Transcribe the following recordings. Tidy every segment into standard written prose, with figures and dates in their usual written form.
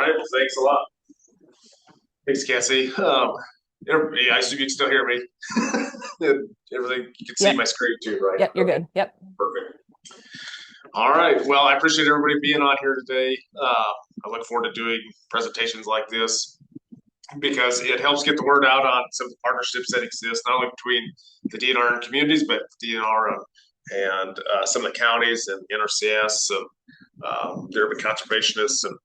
right, well, thanks a lot. Thanks, Cassie. I assume you can still hear me. Everything, you can see my Yep. screen too, right? Yep. You're Okay, good. Yep. perfect. All right. Well, I appreciate everybody being on here today. I look forward to doing presentations like this because it helps get the word out on some of the partnerships that exist, not only between the DNR and communities, but the DNR and some of the counties and NRCS and the urban conservationists. And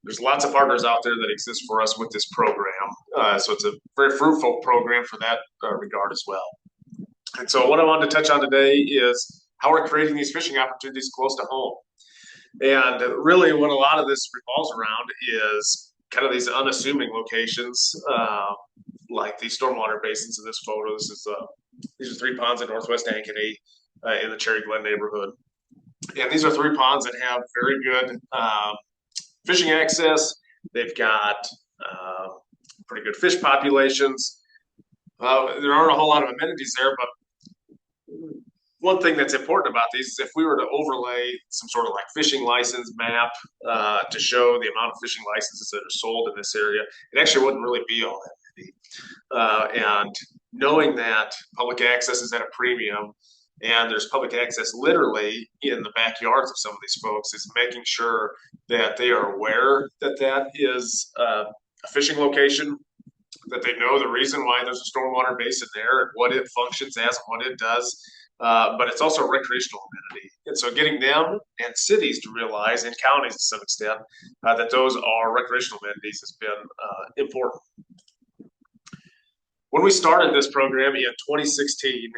there's lots of partners out there that exist for us with this program. So it's a very fruitful program for that regard as well. And so what I wanted to touch on today is how we're creating these fishing opportunities close to home. And really what a lot of this revolves around is kind of these unassuming locations, like these stormwater basins in this photo. These are 3 ponds in northwest Ankeny in the Cherry Glen neighborhood. And these are 3 ponds that have very good fishing access. They've got pretty good fish populations. There aren't a whole lot of amenities there, but one thing that's important about these is if we were to overlay some sort of like fishing license map to show the amount of fishing licenses that are sold in this area, it actually wouldn't really be all that many. And knowing that public access is at a premium and there's public access literally in the backyards of some of these folks, is making sure that they are aware that that is a fishing location, that they know the reason why there's a stormwater basin there and what it functions as and what it does. But it's also a recreational amenity. And so getting them and cities to realize, and counties to some extent, that those are recreational amenities has been important. When we started this program in 2016,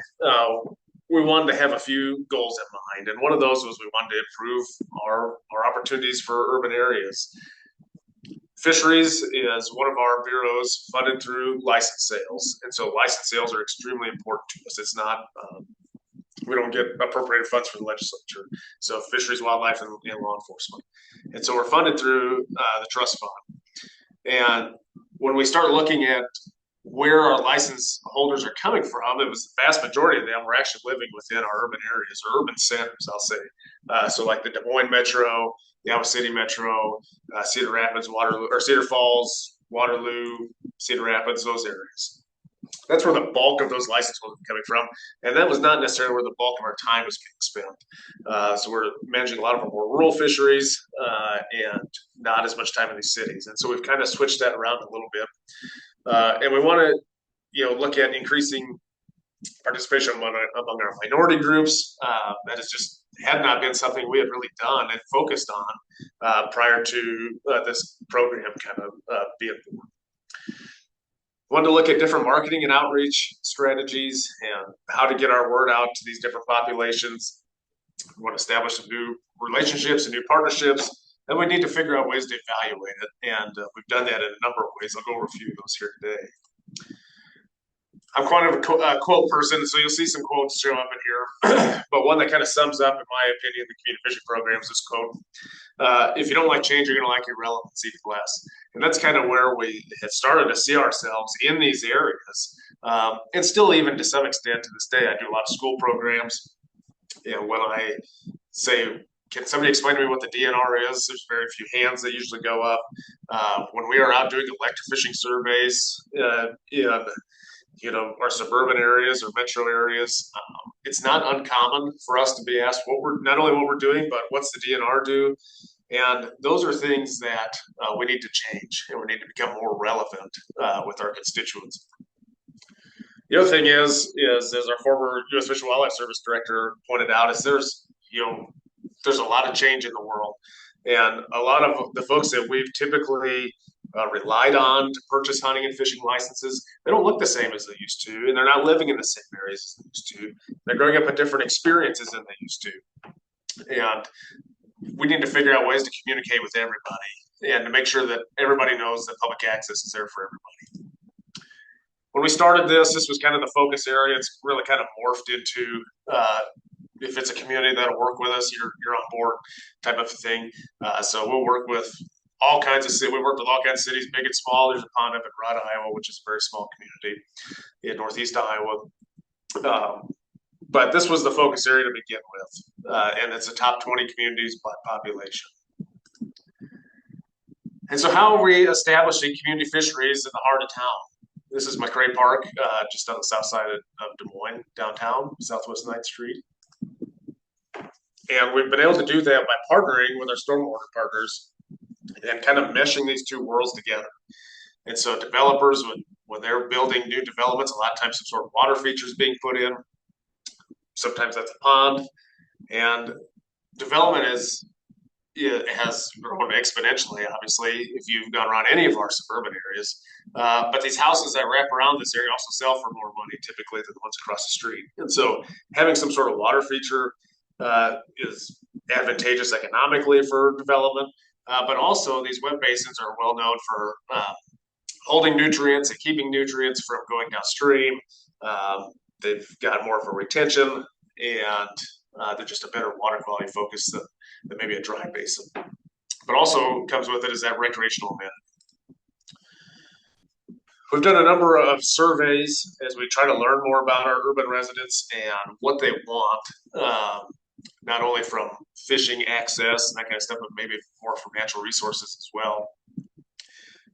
we wanted to have a few goals in mind. And one of those was we wanted to improve our opportunities for urban areas. Fisheries is one of our bureaus funded through license sales. And so license sales are extremely important to us. It's not, we don't get appropriated funds from the legislature. So fisheries, wildlife, and law enforcement. And so we're funded through the trust fund. And when we start looking at where our license holders are coming from, it was the vast majority of them were actually living within our urban areas or urban centers, I'll say. So like the Des Moines Metro, the Iowa City Metro, Cedar Rapids, Waterloo, or Cedar Falls, Waterloo, Cedar Rapids, those areas. That's where the bulk of those license holders were coming from. And that was not necessarily where the bulk of our time was being spent. So we're managing a lot of our more rural fisheries and not as much time in these cities. And so we've kind of switched that around a little bit. And we want to, look at increasing participation among our minority groups. That has just had not been something we had really done and focused on prior to this program kind of being born. Wanted to look at different marketing and outreach strategies and how to get our word out to these different populations. We want to establish some new relationships and new partnerships, and we need to figure out ways to evaluate it. And we've done that in a number of ways. I'll go over a few of those here today. I'm quite of a quote person, so you'll see some quotes show up in here. But one that kind of sums up, in my opinion, the community fishing program is this quote: if you don't like change, you're going to like irrelevancy less. And that's kind of where we had started to see ourselves in these areas. And still, even to some extent to this day, I do a lot of school programs. And when I say, can somebody explain to me what the DNR is? There's very few hands that usually go up. When we are out doing electrofishing surveys in our suburban areas or metro areas, it's not uncommon for us to be asked not only what we're doing, but what's the DNR do? And those are things that we need to change, and we need to become more relevant with our constituents. The other thing is as our former U.S. Fish and Wildlife Service director pointed out, is there's a lot of change in the world, and a lot of the folks that we've typically relied on to purchase hunting and fishing licenses, they don't look the same as they used to, and they're not living in the same areas as they used to. They're growing up with different experiences than they used to. And we need to figure out ways to communicate with everybody and to make sure that everybody knows that public access is there for everybody. When we started this was kind of the focus area. It's really kind of morphed into if it's a community that'll work with us, you're on board type of thing. So we'll work with all kinds of cities. We work with all kinds of cities, big and small. There's a pond up in Rudd, Iowa, which is a very small community in northeast Iowa. But this was the focus area to begin with. And it's the top 20 communities by population. And so how are we establishing community fisheries in the heart of town? This is McRae Park, just on the south side of Des Moines, downtown, Southwest 9th Street. And we've been able to do that by partnering with our stormwater partners and kind of meshing these two worlds together. And so developers, when they're building new developments, a lot of times some sort of water features being put in. Sometimes that's a pond. And development it has grown exponentially, obviously, if you've gone around any of our suburban areas. But these houses that wrap around this area also sell for more money, typically, than the ones across the street. And so having some sort of water feature is advantageous economically for development. But also, these wet basins are well known for holding nutrients and keeping nutrients from going downstream. They've got more of a retention, and they're just a better water quality focus than maybe a dry basin. But also comes with it is that recreational amenity. We've done a number of surveys as we try to learn more about our urban residents and what they want, not only from fishing access and that kind of stuff, but maybe more from natural resources as well.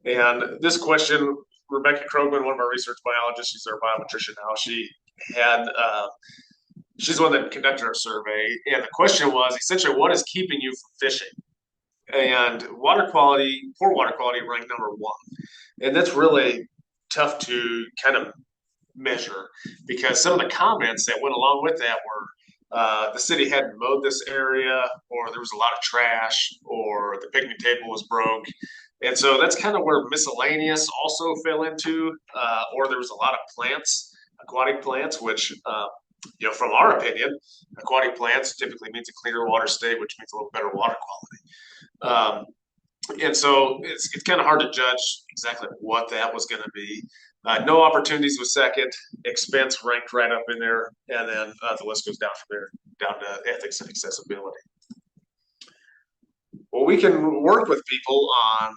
And this question, Rebecca Krogman, one of our research biologists, she's our biometrician now, she's the one that conducted our survey. And the question was essentially, what is keeping you from fishing? And water quality, poor water quality ranked number one. And that's really tough to kind of measure because some of the comments that went along with that were the city hadn't mowed this area, or there was a lot of trash, or the picnic table was broke. And so that's kind of where miscellaneous also fell into, or there was a lot of plants, aquatic plants, which, from our opinion, aquatic plants typically means a cleaner water state, which means a little better water quality. And so it's kind of hard to judge exactly what that was going to be. No opportunities was second, expense ranked right up in there, and then the list goes down from there, down to ethics and accessibility. Well, we can work with people on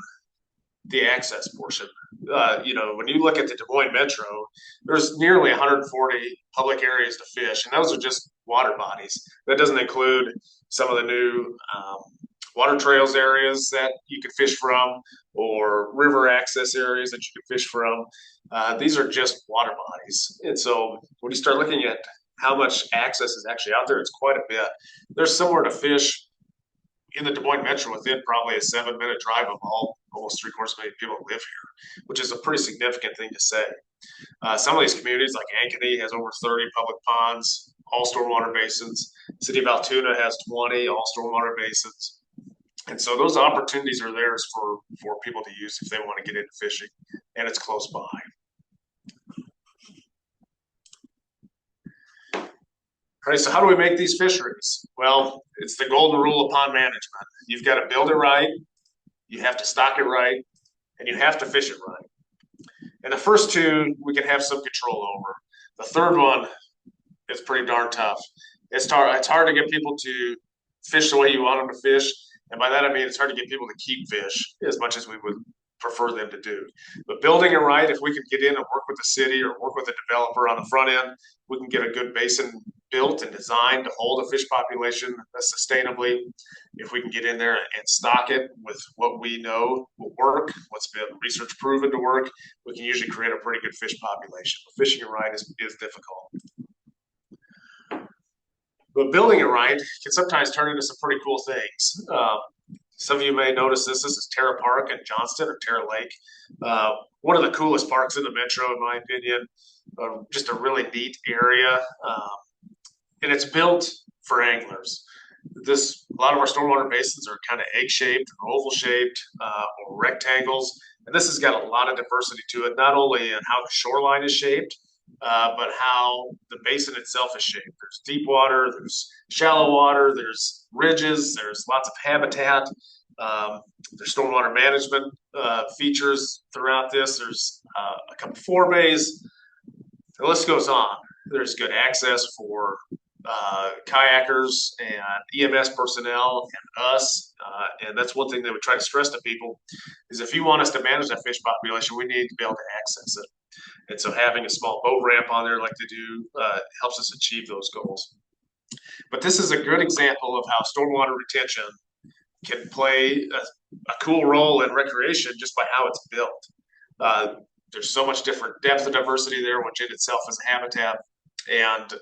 the access portion. When you look at the Des Moines Metro, there's nearly 140 public areas to fish, and those are just water bodies. That doesn't include some of the new water trails areas that you can fish from, or river access areas that you can fish from. These are just water bodies. And so when you start looking at how much access is actually out there, it's quite a bit. There's somewhere to fish in the Des Moines Metro within probably a 7-minute drive of almost 750,000 people who live here, which is a pretty significant thing to say. Some of these communities, like Ankeny, has over 30 public ponds, all stormwater basins. City of Altoona has 20, all stormwater basins. And so those opportunities are there for people to use if they want to get into fishing, and it's close by. All right, so how do we make these fisheries? Well, it's the golden rule of pond management. You've got to build it right, you have to stock it right, and you have to fish it right. And the first two we can have some control over. The third one is pretty darn tough. It's hard to get people to fish the way you want them to fish. And by that, I mean, it's hard to get people to keep fish as much as we would prefer them to do. But building it right, if we can get in and work with the city or work with a developer on the front end, we can get a good basin built and designed to hold a fish population sustainably. If we can get in there and stock it with what we know will work, what's been research proven to work, we can usually create a pretty good fish population. But fishing it right is difficult. But building it right can sometimes turn into some pretty cool things. Some of you may notice this. This is Terra Park in Johnston, or Terra Lake. One of the coolest parks in the metro, in my opinion. Just a really neat area. And it's built for anglers. A lot of our stormwater basins are kind of egg-shaped, or oval-shaped, or rectangles. And this has got a lot of diversity to it, not only in how the shoreline is shaped, but how the basin itself is shaped. There's deep water, there's shallow water, there's ridges, there's lots of habitat, there's stormwater management features throughout this. There's a couple forebays. The list goes on. There's good access for kayakers and EMS personnel and us. And that's one thing that we try to stress to people is if you want us to manage that fish population, we need to be able to access it. And so having a small boat ramp on there like they do helps us achieve those goals. But this is a good example of how stormwater retention can play a cool role in recreation just by how it's built. Uh, there's so much different depth of diversity there, which in itself is a habitat. And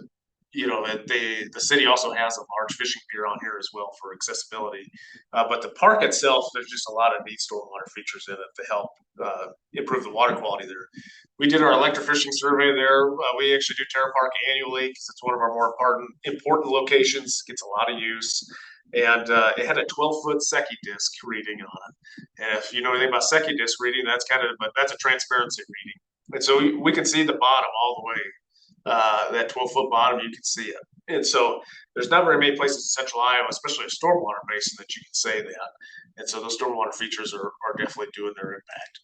the city also has a large fishing pier on here as well for accessibility. But the park itself, there's just a lot of neat stormwater features in it to help improve the water quality there. We did our electrofishing survey there. We actually do Terra Park annually because it's one of our more important locations. Gets a lot of use. And it had a 12-foot Secchi disc reading on it. And if you know anything about Secchi disc reading, that's a transparency reading. And so we can see the bottom all the way. That 12-foot bottom, you can see it. And so there's not very many places in central Iowa, especially a stormwater basin, that you can say that. And so those stormwater features are definitely doing their impact.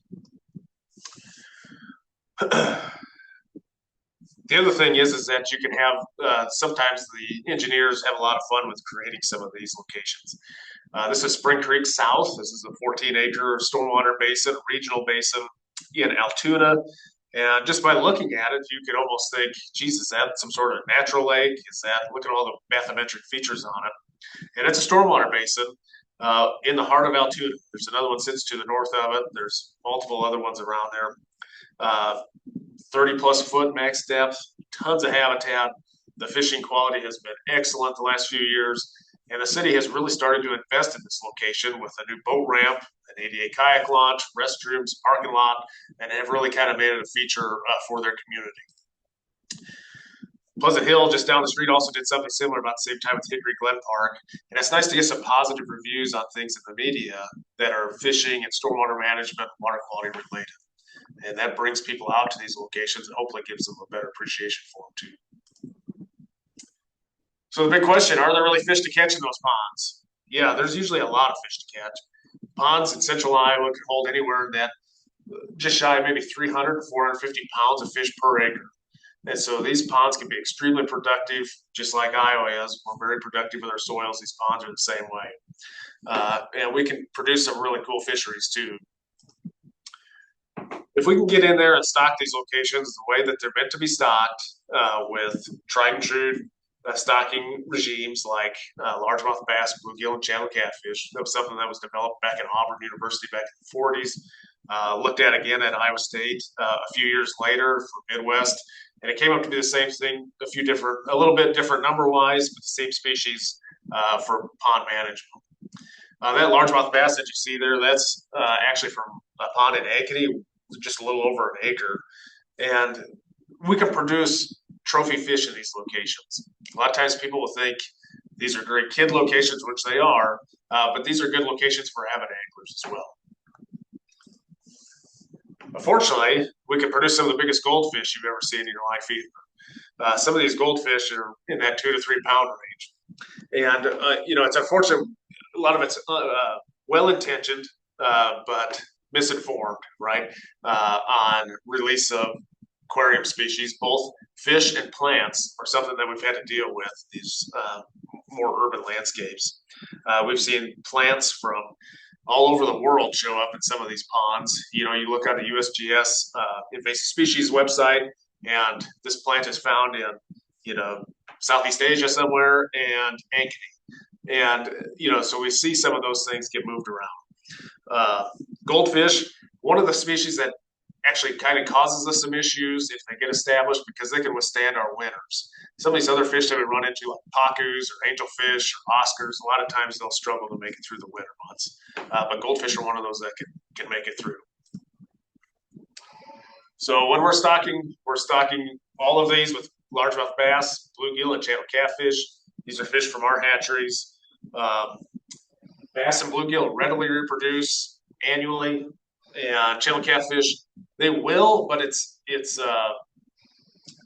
The other thing is that you can have, sometimes the engineers have a lot of fun with creating some of these locations. This is Spring Creek South. This is a 14-acre stormwater basin, regional basin in Altoona. And just by looking at it, you could almost think, geez, is that some sort of natural lake? Look at all the bathymetric features on it. And it's a stormwater basin in the heart of Altoona. There's another one sits to the north of it. There's multiple other ones around there. 30 plus foot max depth, tons of habitat. The fishing quality has been excellent the last few years. And the city has really started to invest in this location with a new boat ramp, an ADA kayak launch, restrooms, parking lot, and have really kind of made it a feature for their community. Pleasant Hill, just down the street, also did something similar about the same time with Hickory Glen Park. And it's nice to get some positive reviews on things in the media that are fishing and stormwater management, water quality related. And that brings people out to these locations and hopefully gives them a better appreciation for them too. So the big question, are there really fish to catch in those ponds? Yeah, there's usually a lot of fish to catch. Ponds in central Iowa can hold anywhere that just shy of maybe 300 to 450 pounds of fish per acre. And so these ponds can be extremely productive, just like Iowa is. We're very productive with our soils. These ponds are the same way. And we can produce some really cool fisheries too. If we can get in there and stock these locations the way that they're meant to be stocked, with tried and true stocking regimes like largemouth bass, bluegill, and channel catfish. That was something that was developed back at Auburn University back in the 40s. Looked at again at Iowa State a few years later for Midwest, and it came up to be the same thing, a little bit different number-wise, but the same species for pond management. That largemouth bass that you see there, that's actually from a pond in Ankeny, just a little over an acre. And we can produce trophy fish in these locations. A lot of times people will think these are great kid locations, which they are, but these are good locations for avid anglers as well. Unfortunately, we can produce some of the biggest goldfish you've ever seen in your life either. Some of these goldfish are in that 2 to 3 pound range. And, it's unfortunate. A lot of it's well-intentioned, but misinformed, right, on release of aquarium species. Both fish and plants are something that we've had to deal with these more urban landscapes. We've seen plants from all over the world show up in some of these ponds. You look on the USGS invasive species website, and this plant is found in, Southeast Asia somewhere and Ankeny. And, so we see some of those things get moved around. Goldfish, one of the species that actually kind of causes us some issues if they get established because they can withstand our winters. Some of these other fish that we run into, like pacus or angelfish or Oscars, a lot of times they'll struggle to make it through the winter months. But goldfish are one of those that can make it through. So when we're stocking all of these with largemouth bass, bluegill, and channel catfish. These are fish from our hatcheries. Bass and bluegill readily reproduce annually, and channel catfish, they will, but it's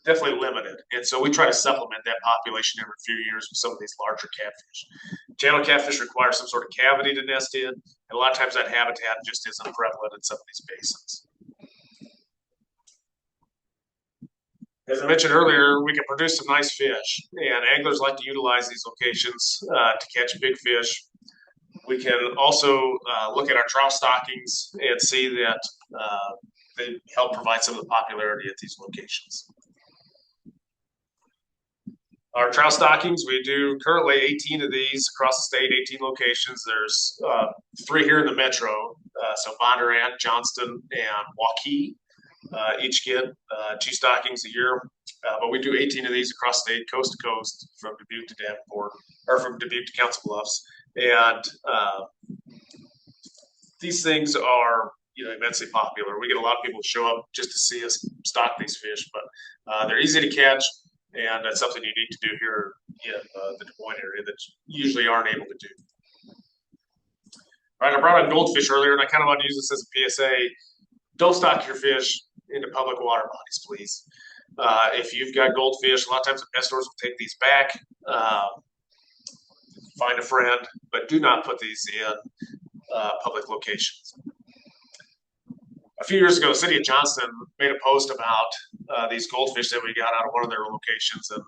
definitely limited. And so we try to supplement that population every few years with some of these larger catfish. Channel catfish require some sort of cavity to nest in, and a lot of times that habitat just isn't prevalent in some of these basins. As I mentioned earlier, we can produce some nice fish, and anglers like to utilize these locations to catch big fish. We can also look at our trout stockings and see that they help provide some of the popularity at these locations. Our trout stockings, we do currently 18 of these across the state, 18 locations. There's 3 here in the metro, so Bondurant, Johnston, and Waukee. Each get 2 stockings a year, but we do 18 of these across the state, coast to coast, from Dubuque to Davenport, or from Dubuque to Council Bluffs. And these things are immensely popular. We get a lot of people show up just to see us stock these fish, but they're easy to catch, and that's something unique to do here in the Des Moines area that you usually aren't able to do. All right, I brought up goldfish earlier, and I kind of want to use this as a PSA. Don't stock your fish into public water bodies, please. If you've got goldfish, a lot of times the pet stores will take these back. Find a friend, but do not put these in public locations. A few years ago, the city of Johnston made a post about these goldfish that we got out of one of their locations, and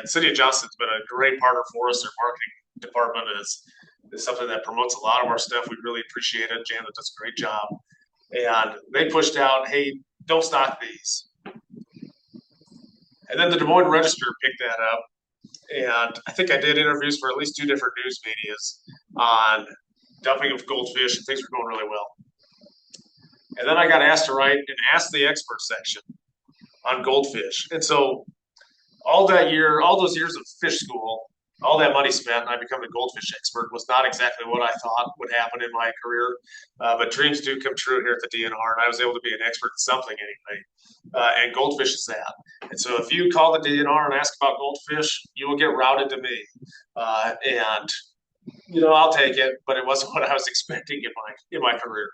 the city of Johnston's been a great partner for us. Their marketing department is something that promotes a lot of our stuff. We really appreciate it. Janet does a great job, and they pushed out, "Hey, don't stock these." And then the Des Moines Register picked that up, and I think I did interviews for at least 2 different news medias on dumping of goldfish, and things were going really well. And then I got asked to write an Ask the Expert section on goldfish. And so all those years of fish school, all that money spent, and I become a goldfish expert, was not exactly what I thought would happen in my career. But dreams do come true here at the DNR, and I was able to be an expert in something anyway. And goldfish is that. And so if you call the DNR and ask about goldfish, you will get routed to me. And I'll take it, but it wasn't what I was expecting in my career.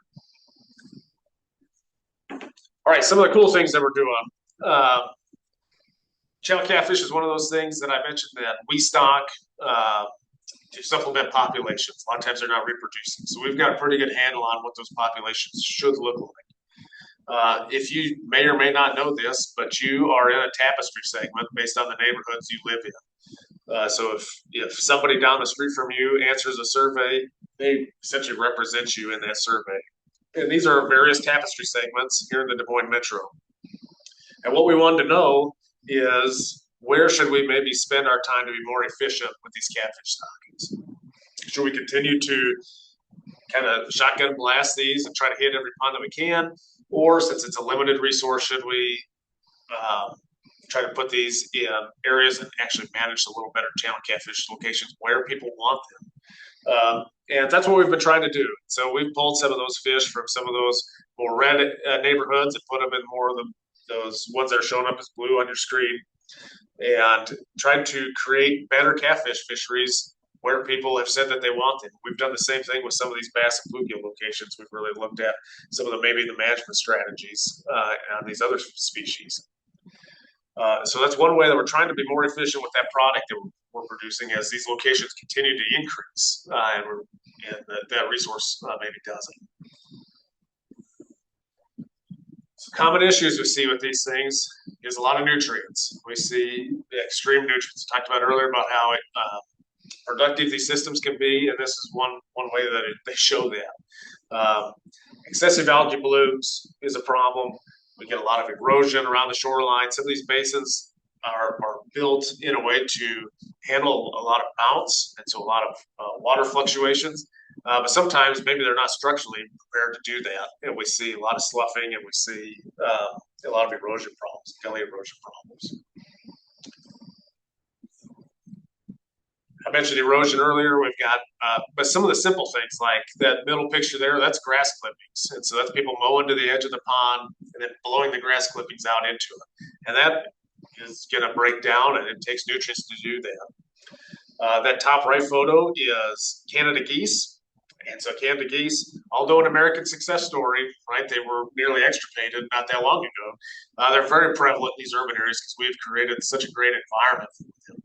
All right, some of the cool things that we're doing. Channel catfish is one of those things that I mentioned that we stock to supplement populations. A lot of times they're not reproducing. So we've got a pretty good handle on what those populations should look like. If you may or may not know this, but you are in a tapestry segment based on the neighborhoods you live in. So if somebody down the street from you answers a survey, they essentially represent you in that survey. And these are various tapestry segments here in the Des Moines Metro. And what we wanted to know is, where should we maybe spend our time to be more efficient with these catfish stockings? Should we continue to kind of shotgun blast these and try to hit every pond that we can? Or since it's a limited resource, should we try to put these in areas and actually manage a little better channel catfish locations where people want them? And that's what we've been trying to do. So we've pulled some of those fish from some of those more red neighborhoods and put them in more of those ones that are showing up as blue on your screen, and tried to create better catfish fisheries where people have said that they want them. We've done the same thing with some of these bass and bluegill locations. We've really looked at some of the management strategies on these other species. So that's one way that we're trying to be more efficient with that product that we're producing as these locations continue to increase, and that resource maybe doesn't. So common issues we see with these things is a lot of nutrients. We see extreme nutrients. I talked about earlier about how productive these systems can be, and this is one way that they show that. Excessive algae blooms is a problem. We get a lot of erosion around the shoreline. Some of these basins are built in a way to handle a lot of bounce, and so a lot of water fluctuations. But sometimes maybe they're not structurally prepared to do that, and we see a lot of sloughing, and we see a lot of erosion problems, belly erosion problems. I mentioned erosion earlier. We've got, but some of the simple things like that middle picture there, that's grass clippings. And so that's people mowing to the edge of the pond and then blowing the grass clippings out into it. And that is going to break down, and it takes nutrients to do that. That top right photo is Canada geese. And so Canada geese, although an American success story, right, they were nearly extirpated not that long ago. They're very prevalent in these urban areas because we've created such a great environment for them.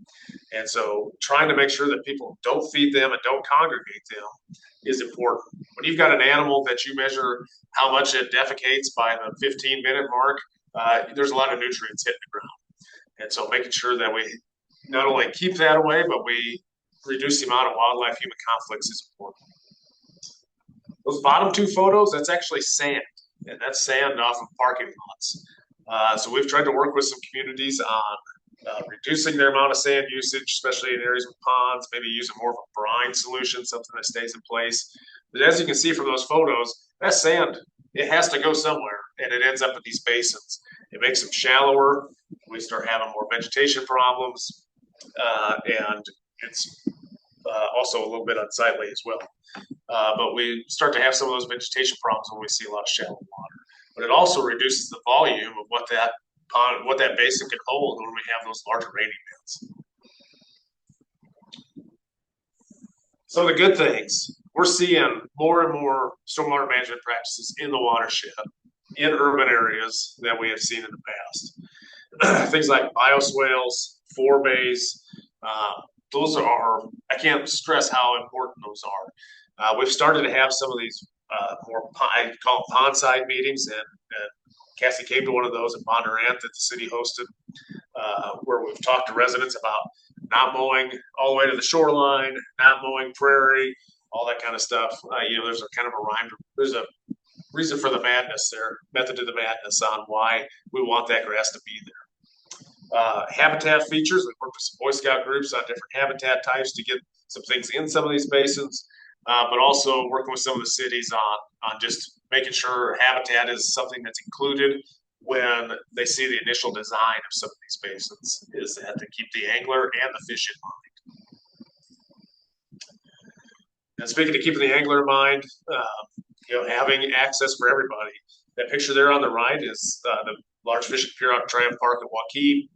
And so trying to make sure that people don't feed them and don't congregate them is important. When you've got an animal that you measure how much it defecates by the 15-minute mark, there's a lot of nutrients hitting the ground. And so making sure that we not only keep that away, but we reduce the amount of wildlife-human conflicts is important. Those bottom 2 photos, that's actually sand, and that's sand off of parking lots. So we've tried to work with some communities on reducing their amount of sand usage, especially in areas with ponds, maybe using more of a brine solution, something that stays in place. But as you can see from those photos, that sand, it has to go somewhere, and it ends up in these basins. It makes them shallower. We start having more vegetation problems, and it's also a little bit unsightly as well. But we start to have some of those vegetation problems when we see a lot of shallow water. But it also reduces the volume of what that pond, what that basin can hold when we have those larger rain events. Some of the good things, we're seeing more and more stormwater management practices in the watershed in urban areas than we have seen in the past. Things like bioswales, forebays, those are, I can't stress how important those are. We've started to have some of these more, I call them pond-side meetings, and Cassie came to one of those in Bondurant that the city hosted, where we've talked to residents about not mowing all the way to the shoreline, not mowing prairie, all that kind of stuff. There's a kind of a rhyme. There's a reason for the madness there, method to the madness on why we want that grass to be there. Habitat features, we work with some Boy Scout groups on different habitat types to get some things in some of these basins, but also working with some of the cities on just making sure habitat is something that's included when they see the initial design of some of these basins, is that to keep the angler and the fish in mind. And speaking of keeping the angler in mind, having access for everybody. That picture there on the right is the large fishing pier out in Triumph Park at Waukee.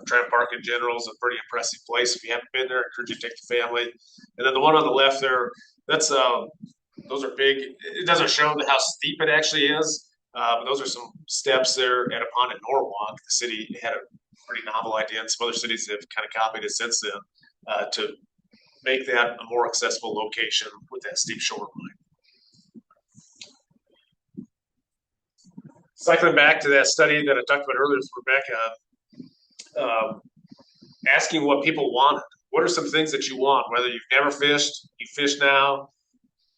Triumph Park in general is a pretty impressive place. If you haven't been there, I encourage you to take the family. And then the one on the left there, that's those are big. It doesn't show how steep it actually is, but those are some steps there at a pond at Norwalk. The city had a pretty novel idea, and some other cities have kind of copied it since then to make that a more accessible location with that steep shoreline. Cycling back to that study that I talked about earlier with Rebecca, asking what people wanted. What are some things that you want? Whether you've never fished, you fish now,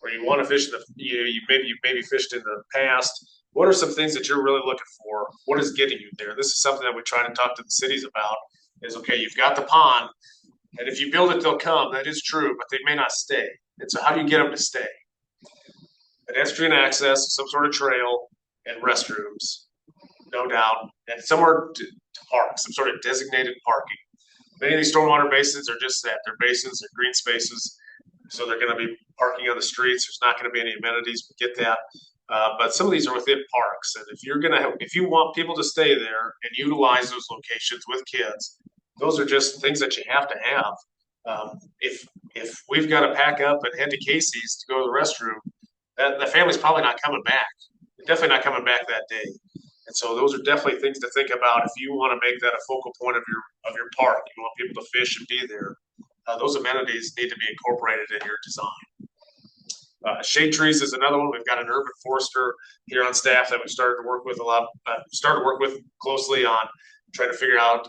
or you want to fish you maybe fished in the past. What are some things that you're really looking for? What is getting you there? This is something that we try to talk to the cities about. Is okay, you've got the pond, and if you build it, they'll come. That is true, but they may not stay. And so, how do you get them to stay? Pedestrian access, some sort of trail, and restrooms, no doubt, and somewhere to park, some sort of designated parking. Many of these stormwater basins are just that. They're basins, they're green spaces, so they're going to be parking on the streets. There's not going to be any amenities. We get that, but some of these are within parks, and if you want people to stay there and utilize those locations with kids, those are just things that you have to have. If we've got to pack up and head to Casey's to go to the restroom, the family's probably not coming back. They're definitely not coming back that day. And so those are definitely things to think about if you want to make that a focal point of your park. You want people to fish and be there. Those amenities need to be incorporated in your design. Shade trees is another one. We've got an urban forester here on staff that we started to work with closely on trying to figure out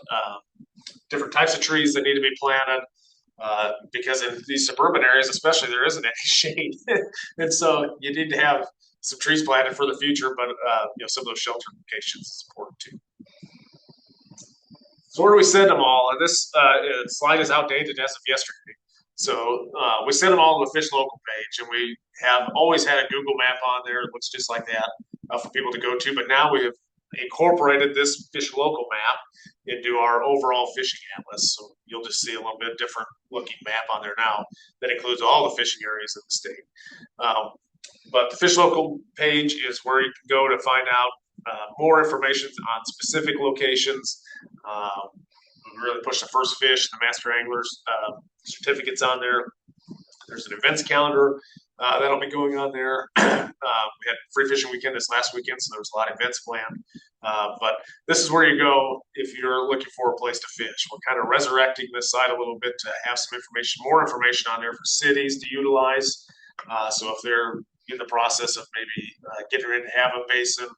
different types of trees that need to be planted. Because in these suburban areas, especially, there isn't any shade, and so you need to have some trees planted for the future. But some of those shelter locations is important too. So where do we send them all? And this slide is outdated as of yesterday. So we send them all to the Fish Local page, and we have always had a Google map on there. It looks just like that for people to go to. But now we have incorporated this Fish Local map into our overall fishing atlas. So you'll just see a little bit different looking map on there now that includes all the fishing areas in the state. But the Fish Local page is where you can go to find out more information on specific locations. We really push the first fish, the master anglers certificates on there. There's an events calendar that'll be going on there. We had free fishing weekend this last weekend, so there was a lot of events planned. But this is where you go if you're looking for a place to fish. We're kind of resurrecting this site a little bit to have some information, more information on there for cities to utilize. So if they're in the process of maybe getting ready to have a basin,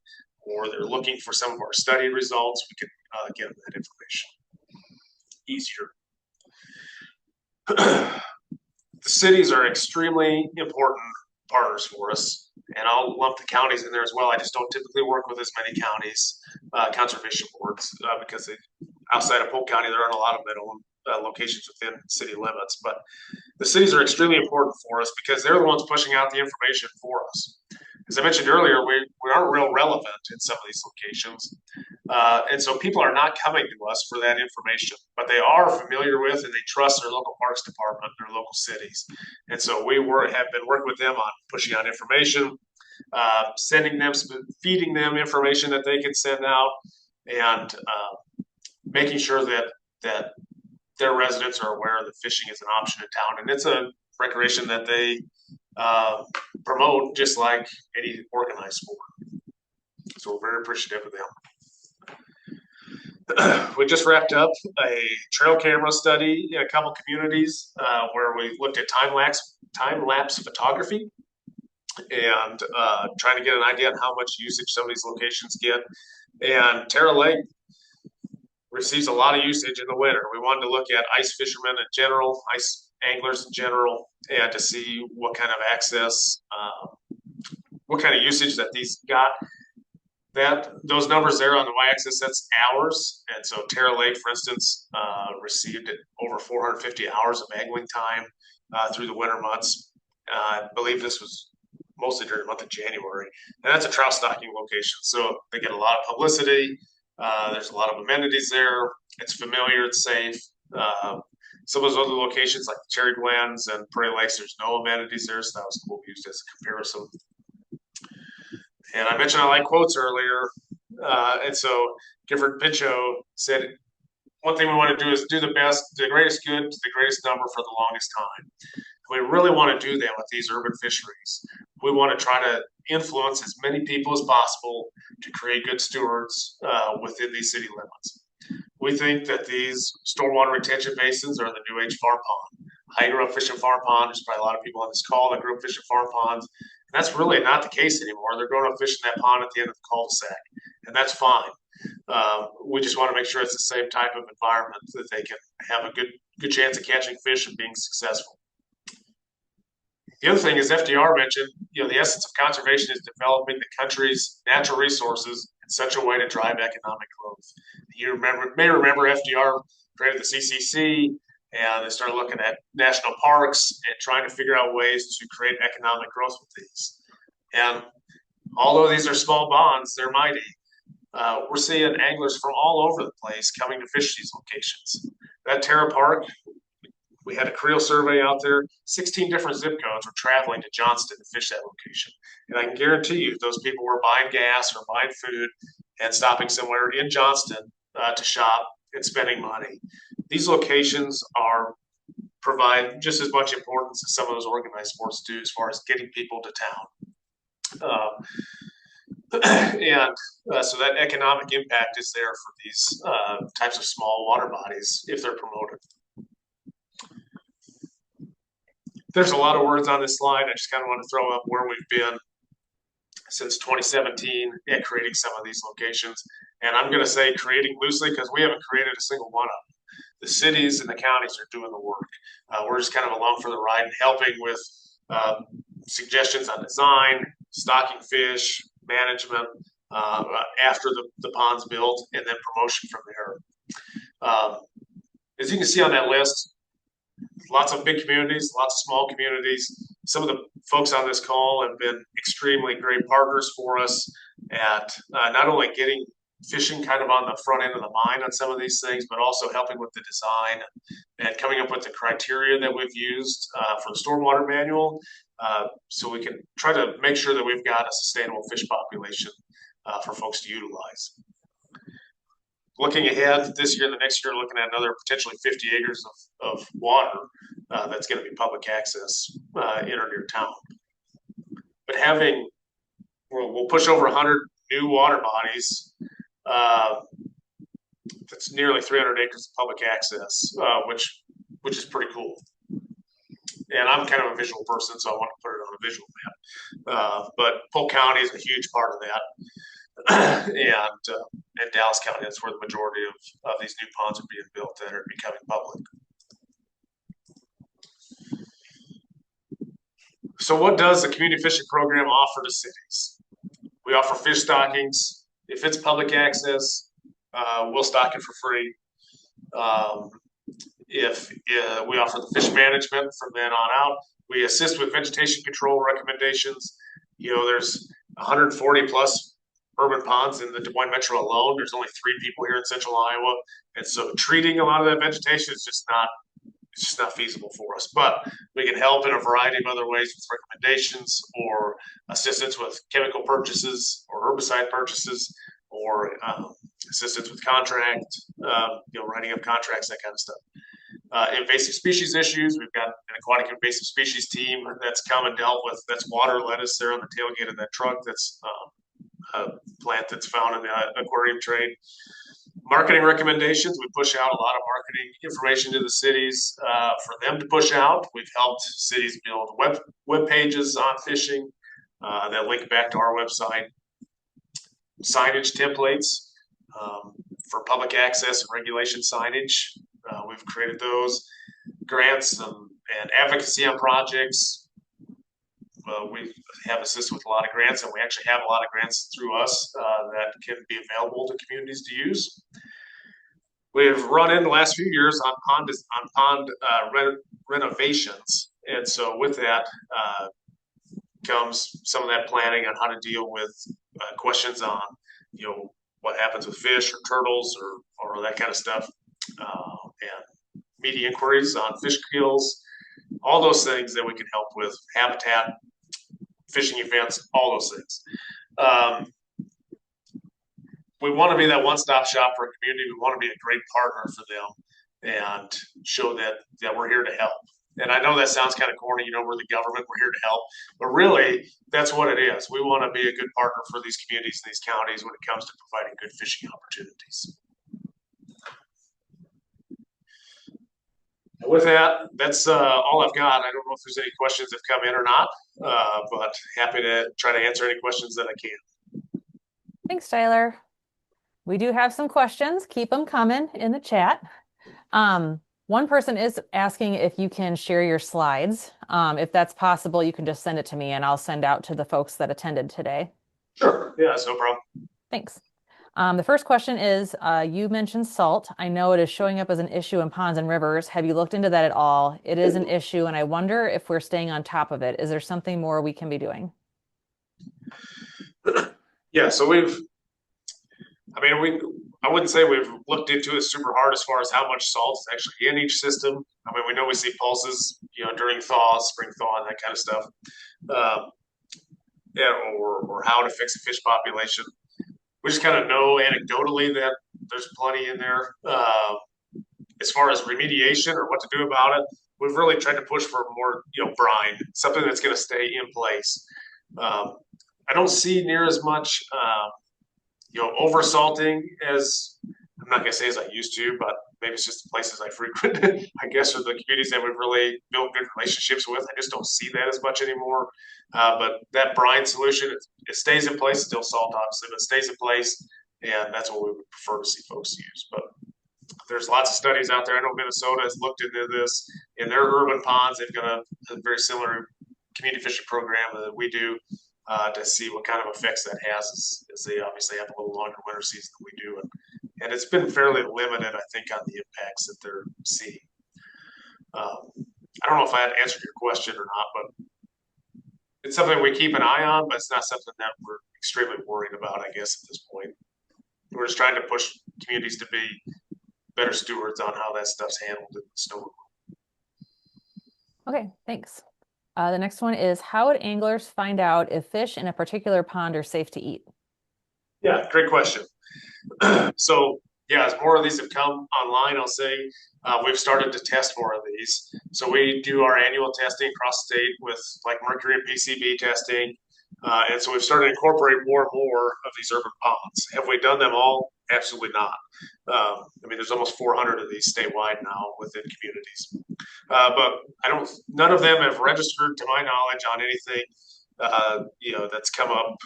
or they're looking for some of our study results, we can get them that information easier. The cities are extremely important partners for us, and I'll lump the counties in there as well. I just don't typically work with as many counties, conservation boards, because outside of Polk County, there aren't a lot of middle locations within city limits, but the cities are extremely important for us because they're the ones pushing out the information for us. As I mentioned earlier, we aren't real relevant in some of these locations. And so people are not coming to us for that information, but they are familiar with and they trust their local parks department, their local cities. And so we have been working with them on pushing out information, sending them, feeding them information that they can send out, and making sure that their residents are aware that fishing is an option in town. And it's a recreation that they promote just like any organized sport. So we're very appreciative of them. We just wrapped up a trail camera study in a couple communities where we looked at time lapse photography and trying to get an idea on how much usage some of these locations get. And Terra Lake receives a lot of usage in the winter. We wanted to look at ice fishermen in general, ice anglers in general, and to see what kind of access, what kind of usage that these got. Those numbers there on the y-axis, that's hours. And so Terra Lake, for instance, received over 450 hours of angling time through the winter months. I believe this was mostly during the month of January. And that's a trout stocking location. So they get a lot of publicity. There's a lot of amenities there. It's familiar, it's safe. Some of those other locations like Cherry Glens and Prairie Lakes, there's no amenities there. So that was cool, used as a comparison. And I mentioned I like quotes earlier. And so Gifford Pinchot said, one thing we want to do is do the greatest good to the greatest number for the longest time. We really want to do that with these urban fisheries. We want to try to influence as many people as possible to create good stewards within these city limits. We think that these stormwater retention basins are the new age farm pond. I grew up fishing farm pond. There's probably a lot of people on this call that grew up fishing farm ponds. And that's really not the case anymore. They're going up fishing that pond at the end of the cul-de-sac, and that's fine. We just want to make sure it's the same type of environment that they can have a good chance of catching fish and being successful. The other thing is FDR mentioned, the essence of conservation is developing the country's natural resources in such a way to drive economic growth. You may remember FDR created the CCC, and they started looking at national parks and trying to figure out ways to create economic growth with these. And although these are small bonds, they're mighty. We're seeing anglers from all over the place coming to fish these locations. That Terra Park, we had a creel survey out there. 16 different zip codes were traveling to Johnston to fish that location. And I can guarantee you those people were buying gas or buying food and stopping somewhere in Johnston to shop and spending money. These locations provide just as much importance as some of those organized sports do as far as getting people to town. So that economic impact is there for these types of small water bodies if they're promoted. There's a lot of words on this slide. I just kind of want to throw up where we've been since 2017 at creating some of these locations. And I'm going to say creating loosely because we haven't created a single one of them. The cities and the counties are doing the work. We're just kind of along for the ride and helping with suggestions on design, stocking fish, management after the pond's built, and then promotion from there. As you can see on that list, lots of big communities, lots of small communities. Some of the folks on this call have been extremely great partners for us at not only getting fishing kind of on the front end of the mind on some of these things, but also helping with the design and coming up with the criteria that we've used for the stormwater manual, so we can try to make sure that we've got a sustainable fish population for folks to utilize. Looking ahead this year, the next year, looking at another potentially 50 acres of water that's going to be public access in or near town. But we'll push over 100 new water bodies. That's nearly 300 acres of public access, which is pretty cool. And I'm kind of a visual person, so I want to put it on a visual map. But Polk County is a huge part of that. And Dallas County, that's where the majority of these new ponds are being built that are becoming public. So what does the community fishing program offer to cities? We offer fish stockings. If it's public access, we'll stock it for free. If we offer the fish management from then on out, we assist with vegetation control recommendations. There's 140 plus urban ponds in the Des Moines Metro alone. There's only 3 people here in central Iowa. And so treating a lot of that vegetation is just not feasible for us. But we can help in a variety of other ways with recommendations or assistance with chemical purchases or herbicide purchases or assistance with contract, writing up contracts, that kind of stuff. Invasive species issues, we've got an aquatic invasive species team that's come and dealt with. That's water lettuce there on the tailgate of that truck. That's a plant that's found in the aquarium trade. Marketing recommendations, we push out a lot of marketing information to the cities for them to push out. We've helped cities build web pages on fishing that link back to our website. Signage templates for public access and regulation signage. We've created those. Grants and advocacy on projects. We have assisted with a lot of grants, and we actually have a lot of grants through us that can be available to communities to use. We've run in the last few years on pond renovations, and so with that comes some of that planning on how to deal with questions on what happens with fish or turtles or that kind of stuff, and media inquiries on fish kills, all those things that we can help with, habitat, fishing events, all those things. We want to be that one-stop shop for a community. We want to be a great partner for them and show that we're here to help. And I know that sounds kind of corny, we're the government, we're here to help, but really that's what it is. We want to be a good partner for these communities and these counties when it comes to providing good fishing opportunities. And with that, that's all I've got. I don't know if there's any questions that have come in or not, but happy to try to answer any questions that I can. Thanks, Tyler. We do have some questions. Keep them coming in the chat. One person is asking if you can share your slides. If that's possible, you can just send it to me and I'll send out to the folks that attended today. Sure. Yeah, that's no problem. Thanks. The first question is, you mentioned salt. I know it is showing up as an issue in ponds and rivers. Have you looked into that at all? It is an issue, and I wonder if we're staying on top of it. Is there something more we can be doing? Yeah, so I wouldn't say we've looked into it super hard as far as how much salt is actually in each system. We know we see pulses, during thaw, spring thaw, and that kind of stuff. Or how to fix a fish population. We just kind of know anecdotally that there's plenty in there. As far as remediation or what to do about it, we've really tried to push for more, brine, something that's going to stay in place. I don't see near as much, over salting as, I'm not going to say as I used to, but maybe it's just the places I frequent, I guess, or the communities that we've really built good relationships with. I just don't see that as much anymore. But that brine solution, it stays in place, still salt obviously, but it stays in place. And that's what we would prefer to see folks use. But there's lots of studies out there. I know Minnesota has looked into this in their urban ponds. They've got a very similar community fishing program that we do to see what kind of effects that has as they obviously have a little longer winter season than we do. And it's been fairly limited, I think, on the impacts that they're seeing. I don't know if I had answered your question or not, but it's something we keep an eye on, but it's not something that we're extremely worried about, I guess, at this point. We're just trying to push communities to be better stewards on how that stuff's handled in the snow. Okay, thanks. The next one is, how would anglers find out if fish in a particular pond are safe to eat? Yeah, great question. So yeah, as more of these have come online, I'll say we've started to test more of these. So we do our annual testing across the state with like mercury and PCB testing. And so we've started to incorporate more and more of these urban ponds. Have we done them all? Absolutely not. There's almost 400 of these statewide now within communities. But none of them have registered to my knowledge on anything, that's come up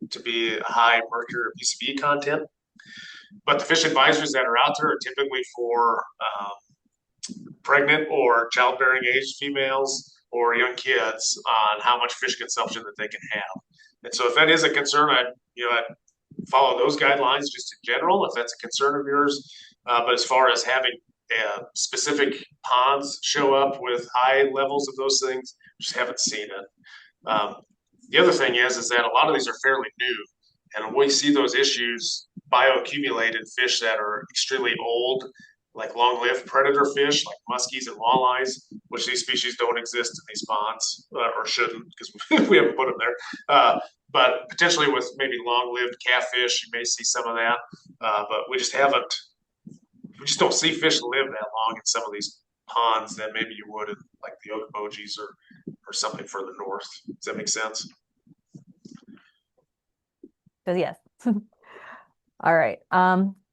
to be a high mercury or PCB content. But the fish advisories that are out there are typically for pregnant or childbearing age females or young kids on how much fish consumption that they can have. And so if that is a concern, I'd follow those guidelines just in general, if that's a concern of yours. But as far as having specific ponds show up with high levels of those things. Just haven't seen it. The other thing is that a lot of these are fairly new, and we see those issues bioaccumulate in fish that are extremely old, like long-lived predator fish, like muskies and walleyes, which these species don't exist in these ponds or shouldn't because we haven't put them there. But potentially with maybe long-lived catfish, you may see some of that. But we just haven't. We just don't see fish live that long in some of these ponds that maybe you would in like the Okobojies or something further north. Does that make sense? Yes. All right.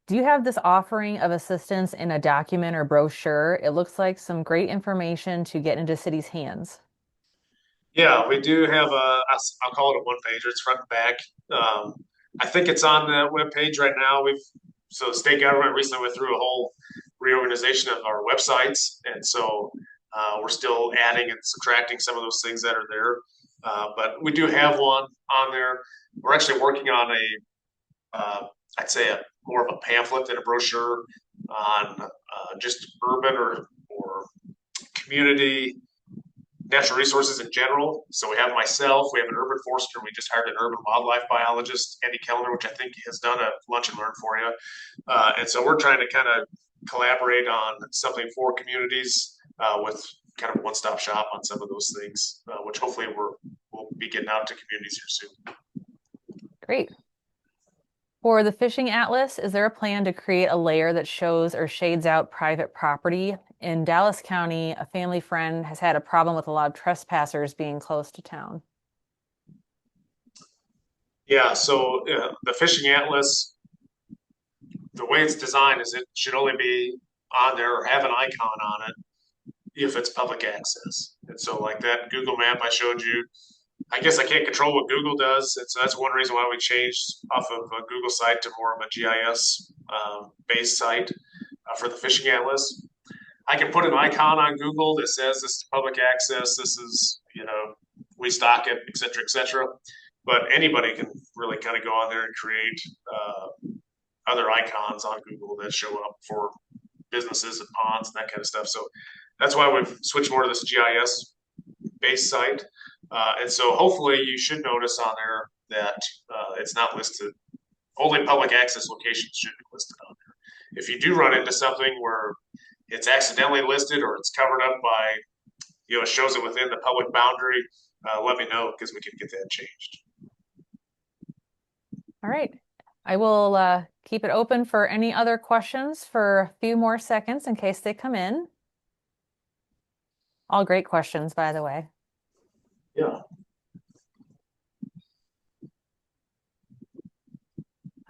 Do you have this offering of assistance in a document or brochure? It looks like some great information to get into city's hands. Yeah, we do have I'll call it a one pager. It's front and back. I think it's on the web page right now. So the state government recently went through a whole reorganization of our websites, and so we're still adding and subtracting some of those things that are there. But we do have one on there. We're actually working on I'd say more of a pamphlet than a brochure on just urban or community natural resources in general. So we have myself, we have an urban forester, we just hired an urban wildlife biologist, Andy Kellner, which I think has done a lunch and learn for you. And so we're trying to kind of collaborate on something for communities with kind of one-stop shop on some of those things, which hopefully we'll be getting out to communities here soon. Great. For the fishing atlas, is there a plan to create a layer that shows or shades out private property? In Dallas County, a family friend has had a problem with a lot of trespassers being close to town. Yeah, so the fishing atlas, the way it's designed is it should only be on there or have an icon on it if it's public access. And so like that Google map I showed you, I guess I can't control what Google does. And so that's one reason why we changed off of a Google site to more of a GIS based site for the fishing atlas. I can put an icon on Google that says this is public access. This is, we stock it, et cetera, et cetera. But anybody can really kind of go on there and create other icons on Google that show up for businesses and ponds and that kind of stuff. So that's why we've switched more to this GIS based site. And so hopefully you should notice on there that it's not listed. Only public access locations should be listed on there. If you do run into something where it's accidentally listed or it's covered up by, it shows it within the public boundary, let me know because we can get that changed. All right. I will keep it open for any other questions for a few more seconds in case they come in. All great questions, by the way. Yeah.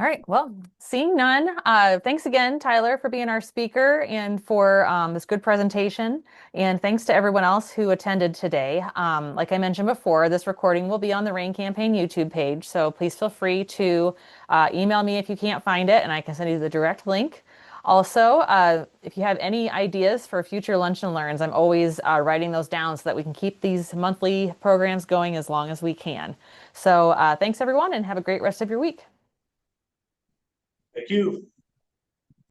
All right, well, seeing none, thanks again, Tyler, for being our speaker and for this good presentation. And thanks to everyone else who attended today. Like I mentioned before, this recording will be on the Rain Campaign YouTube page, so please feel free to email me if you can't find it, and I can send you the direct link. Also, if you have any ideas for future Lunch and Learns, I'm always writing those down so that we can keep these monthly programs going as long as we can. So thanks, everyone, and have a great rest of your week. Thank you.